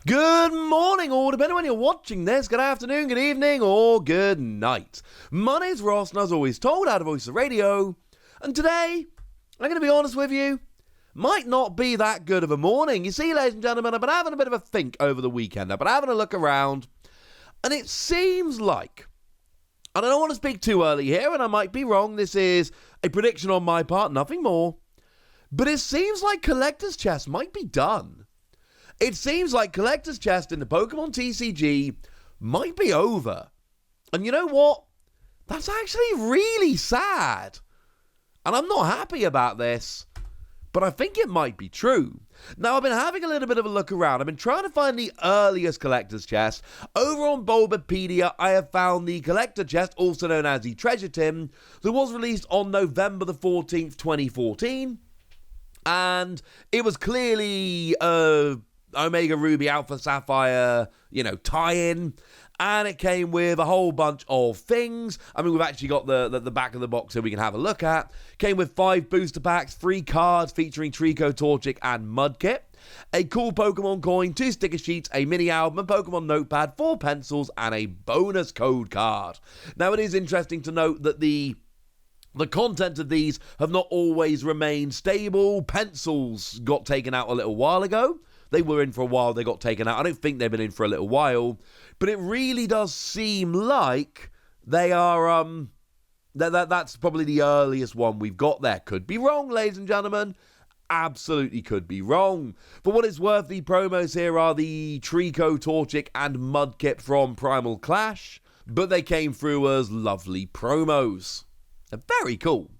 Good morning, or depending on when you're watching this, good afternoon, good evening, or good night. My name's Ross, and as always told, out of Voice of Radio, and today, I'm going to be honest with you, might not be that good of a morning. You see, ladies and gentlemen, I've been having a bit of a think over the weekend. I've been having a look around, and it seems like, and I don't want to speak too early here, and I might be wrong, this is a prediction on my part, nothing more, but it seems like Collector's Chest might be done. It seems like Collector's Chest in the Pokemon TCG might be over. And you know what? That's actually really sad. And I'm not happy about this, but I think it might be true. Now, I've been having a little bit of a look around. I've been trying to find the earliest Collector's Chest. Over on Bulbapedia, I have found the Collector Chest, also known as the Treasure Tin, that was released on November the 14th, 2014. And it was clearly Omega Ruby Alpha Sapphire, tie-in, and it came with a whole bunch of things. I mean, we've actually got the back of the box here we can have a look at. Came with 5 booster packs, 3 cards featuring Trico, Torchic, and Mudkip, a cool Pokemon coin, 2 sticker sheets, a mini album, a Pokemon notepad, 4 pencils, and a bonus code card. Now, it is interesting to note that the content of these have not always remained stable. Pencils got taken out a little while ago. They were in for a while, they got taken out. I don't think they've been in for a little while. But it really does seem like they are, that's probably the earliest one we've got there. Could be wrong, ladies and gentlemen. Absolutely could be wrong. For what it's worth, the promos here are the Trico, Torchic, and Mudkip from Primal Clash. But they came through as lovely promos. They're very cool.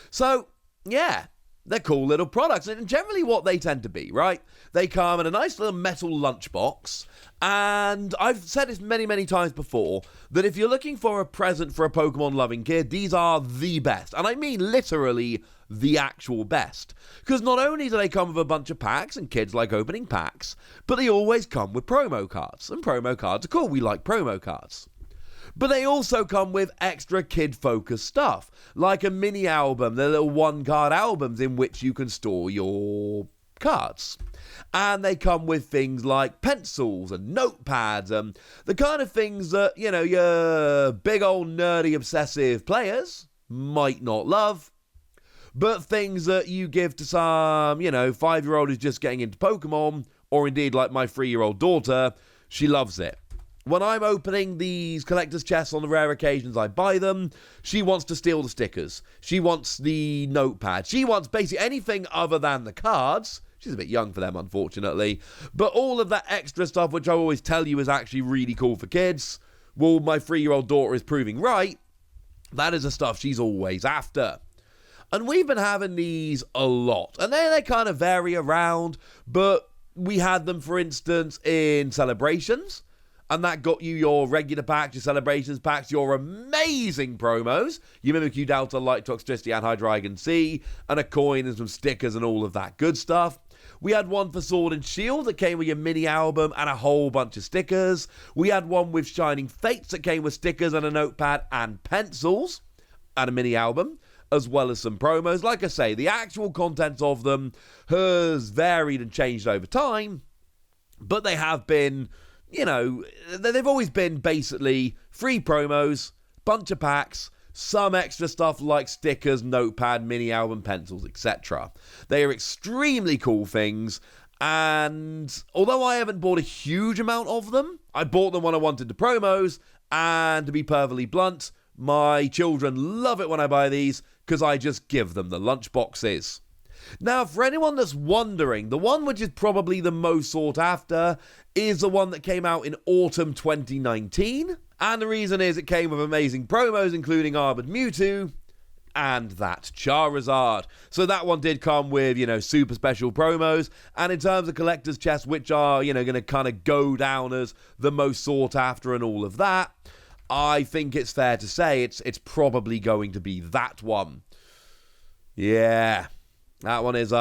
So, yeah. They're cool little products, and generally what they tend to be, right? They come in a nice little metal lunchbox, and I've said this many, many times before, that if you're looking for a present for a Pokemon-loving kid, these are the best. And I mean literally the actual best. Because not only do they come with a bunch of packs, and kids like opening packs, but they always come with promo cards. And promo cards are cool, we like promo cards. But they also come with extra kid-focused stuff, like a mini album, the little one-card albums in which you can store your cards. And they come with things like pencils and notepads, and the kind of things that, your big old nerdy obsessive players might not love, but things that you give to some, 5-year-old who's just getting into Pokemon, or indeed like my 3-year-old daughter, she loves it. When I'm opening these collector's chests on the rare occasions I buy them, she wants to steal the stickers. She wants the notepad. She wants basically anything other than the cards. She's a bit young for them, unfortunately. But all of that extra stuff, which I always tell you is actually really cool for kids, well, my 3-year-old daughter is proving right. That is the stuff she's always after. And we've been having these a lot. And they kind of vary around, but we had them, for instance, in celebrations. And that got you your regular packs, your celebrations packs, your amazing promos. You Mimikyu, Delta, Light, Toxtricity, and Hydreigon C, and a coin and some stickers and all of that good stuff. We had one for Sword and Shield that came with your mini album and a whole bunch of stickers. We had one with Shining Fates that came with stickers and a notepad and pencils and a mini album, as well as some promos. Like I say, the actual contents of them has varied and changed over time, but they have been, they've always been basically free promos, bunch of packs, some extra stuff like stickers, notepad, mini album, pencils, etc. They are extremely cool things, and although I haven't bought a huge amount of them, I bought them when I wanted the promos, and to be perfectly blunt, my children love it when I buy these, because I just give them the lunch boxes. Now, for anyone that's wondering, the one which is probably the most sought after is the one that came out in autumn 2019. And the reason is it came with amazing promos, including Armored Mewtwo and that Charizard. So that one did come with, super special promos. And in terms of collector's chests, which are, going to kind of go down as the most sought after and all of that, I think it's fair to say it's probably going to be that one. Yeah. That one is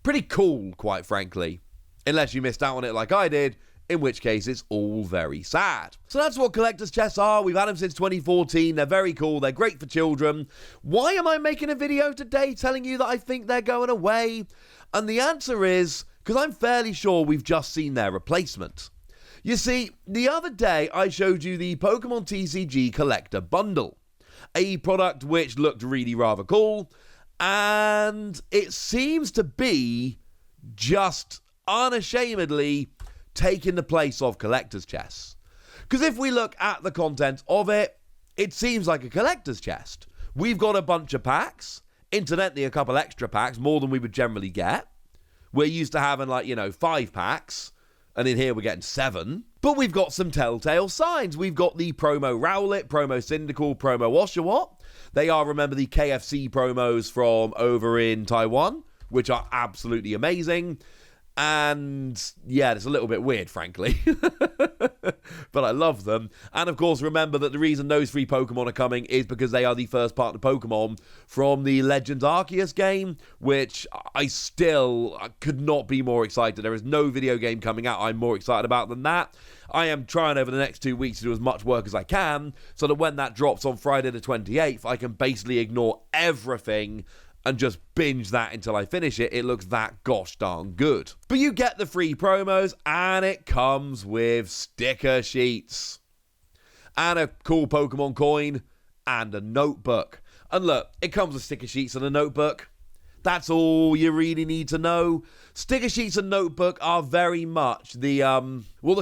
pretty cool, quite frankly. Unless you missed out on it like I did, in which case it's all very sad. So that's what collector's chests are. We've had them since 2014. They're very cool. They're great for children. Why am I making a video today telling you that I think they're going away? And the answer is because I'm fairly sure we've just seen their replacement. You see, the other day I showed you the Pokemon TCG Collector Bundle, a product which looked really rather cool, and it seems to be just unashamedly taking the place of collector's chests. Because if we look at the content of it, it seems like a collector's chest. We've got a bunch of packs, incidentally a couple extra packs, more than we would generally get. We're used to having 5 packs, and in here we're getting 7. But we've got some telltale signs. We've got the promo Rowlet, promo Cyndaquil, promo Oshawott. They are, remember, the KFC promos from over in Taiwan, which are absolutely amazing. And yeah, it's a little bit weird, frankly. But I love them. And of course, remember that the reason those 3 Pokemon are coming is because they are the first partner Pokemon from the Legends Arceus game, which I still could not be more excited. There is no video game coming out I'm more excited about than that. I am trying over the next 2 weeks to do as much work as I can, so that when that drops on Friday the 28th, I can basically ignore everything and just binge that until I finish it. It looks that gosh darn good. But you get the free promos, and it comes with sticker sheets. And a cool Pokemon coin, and a notebook. And look, it comes with sticker sheets and a notebook. That's all you really need to know. Sticker sheets and notebook are very much the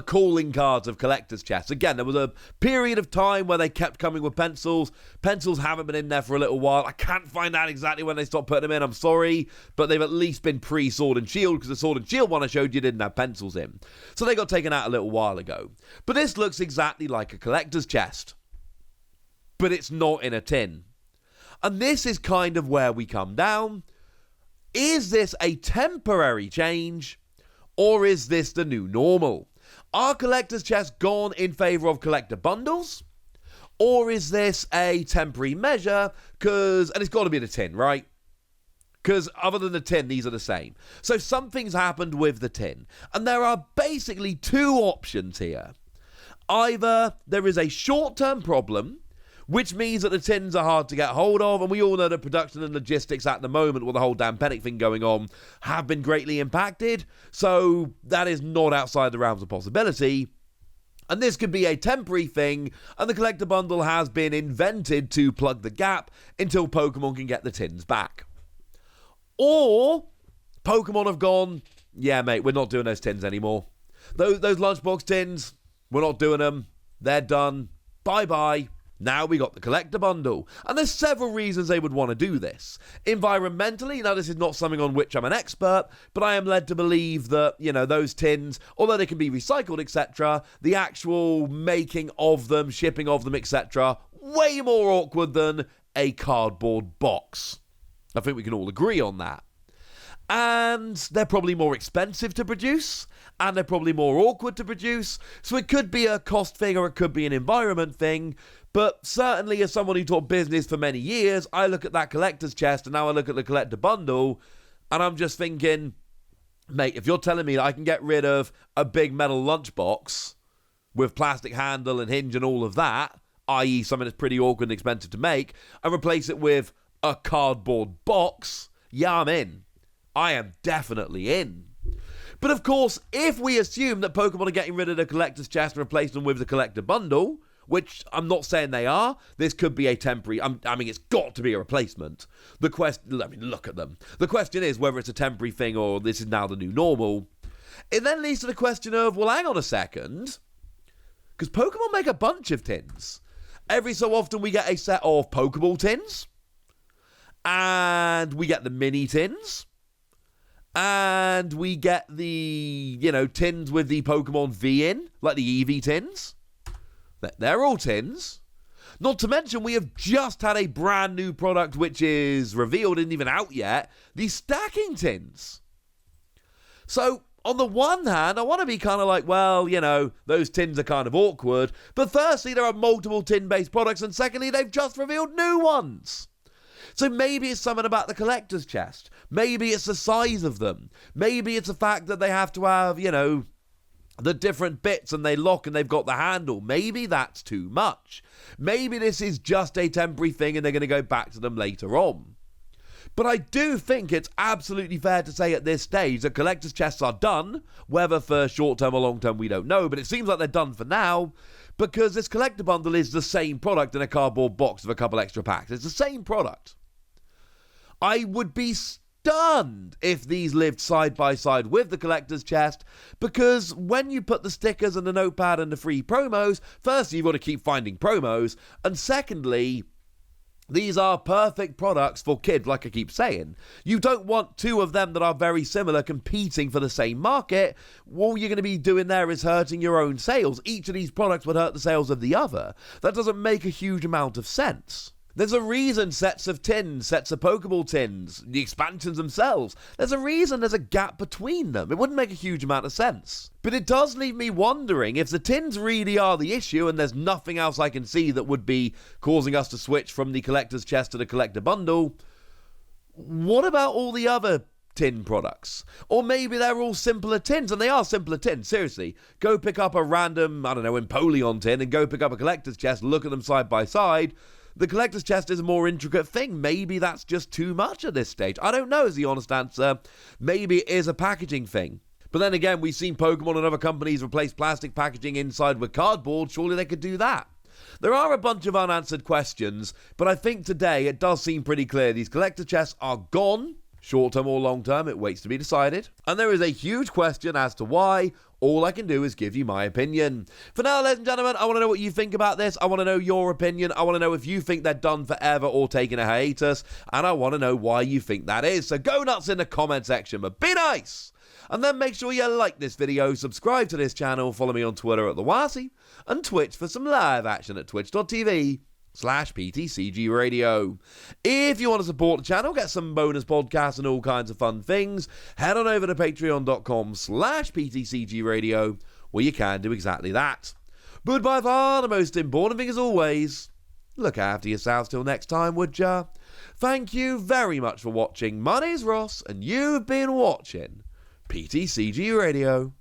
calling cards of collector's chests. Again, there was a period of time where they kept coming with pencils. Pencils haven't been in there for a little while. I can't find out exactly when they stopped putting them in, I'm sorry. But they've at least been pre-Sword and Shield, because the Sword and Shield one I showed you didn't have pencils in. So they got taken out a little while ago. But this looks exactly like a collector's chest. But it's not in a tin. And this is kind of where we come down. Is this a temporary change, or is this the new normal? Are collector's chests gone in favour of collector bundles, or is this a temporary measure? And it's got to be the tin, right? Because other than the tin, these are the same. So something's happened with the tin, and there are basically 2 options here. Either there is a short-term problem, which means that the tins are hard to get hold of, and we all know that production and logistics at the moment with the whole damn panic thing going on have been greatly impacted, so that is not outside the realms of possibility. And this could be a temporary thing, and the collector bundle has been invented to plug the gap until Pokemon can get the tins back. Or Pokemon have gone, yeah mate, we're not doing those tins anymore. Those lunchbox tins, we're not doing them. They're done. Bye-bye. Now we got the collector bundle. And there's several reasons they would want to do this. Environmentally, now this is not something on which I'm an expert, but I am led to believe that, those tins, although they can be recycled, etc., the actual making of them, shipping of them, etc., way more awkward than a cardboard box. I think we can all agree on that. And they're probably more expensive to produce, and they're probably more awkward to produce, so it could be a cost thing or it could be an environment thing. But certainly, as someone who taught business for many years, I look at that collector's chest and now I look at the collector bundle, and I'm just thinking, mate, if you're telling me that I can get rid of a big metal lunchbox with plastic handle and hinge and all of that, i.e. something that's pretty awkward and expensive to make, and replace it with a cardboard box, yeah, I'm in. I am definitely in. But of course, if we assume that Pokemon are getting rid of the collector's chest and replacing them with the collector bundle, which I'm not saying they are, this could be a temporary, it's got to be a replacement. Look at them. The question is whether it's a temporary thing or this is now the new normal. It then leads to the question of, well, hang on a second, because Pokemon make a bunch of tins. Every so often we get a set of Pokeball tins, and we get the mini tins, and we get the, tins with the Pokemon V in, like the Eevee tins. They're all tins. Not to mention, we have just had a brand new product which is revealed, isn't even out yet, the stacking tins. So, on the one hand, I want to be kind of like, well, those tins are kind of awkward. But firstly, there are multiple tin-based products, and secondly, they've just revealed new ones. So maybe it's something about the collector's chest. Maybe it's the size of them. Maybe it's the fact that they have to have, the different bits and they lock and they've got the handle. Maybe that's too much. Maybe this is just a temporary thing and they're going to go back to them later on. But I do think it's absolutely fair to say at this stage that collector's chests are done, whether for short-term or long-term we don't know, but it seems like they're done for now, because this collector bundle is the same product in a cardboard box with a couple extra packs. It's the same product. I would be stunned if these lived side by side with the collector's chest, because when you put the stickers and the notepad and the free promos, firstly, you've got to keep finding promos, and secondly, these are perfect products for kids, like I keep saying. You don't want two of them that are very similar competing for the same market. All you're going to be doing there is hurting your own sales. Each of these products would hurt the sales of the other. That doesn't make a huge amount of sense. There's a reason sets of tins, sets of Pokeball tins, the expansions themselves, there's a reason there's a gap between them. It wouldn't make a huge amount of sense. But it does leave me wondering, if the tins really are the issue and there's nothing else I can see that would be causing us to switch from the collector's chest to the collector bundle, what about all the other tin products? Or maybe they're all simpler tins, and they are simpler tins, seriously. Go pick up a random, Empoleon tin and go pick up a collector's chest, look at them side by side. The collector's chest is a more intricate thing. Maybe that's just too much at this stage. I don't know is the honest answer. Maybe it is a packaging thing. But then again, we've seen Pokemon and other companies replace plastic packaging inside with cardboard. Surely they could do that. There are a bunch of unanswered questions, but I think today it does seem pretty clear. These collector chests are gone. Short-term or long-term, it waits to be decided. And there is a huge question as to why. All I can do is give you my opinion. For now, ladies and gentlemen, I want to know what you think about this. I want to know your opinion. I want to know if you think they're done forever or taking a hiatus. And I want to know why you think that is. So go nuts in the comment section, but be nice! And then make sure you like this video, subscribe to this channel, follow me on Twitter at The Wasi, and Twitch for some live action at twitch.tv/PTCG Radio. If you want to support the channel, get some bonus podcasts and all kinds of fun things, head on over to patreon.com/PTCG Radio, where you can do exactly that. But by far the most important thing as always, look after yourselves till next time, would ya? Thank you very much for watching. My name's Ross, and you've been watching PTCG Radio.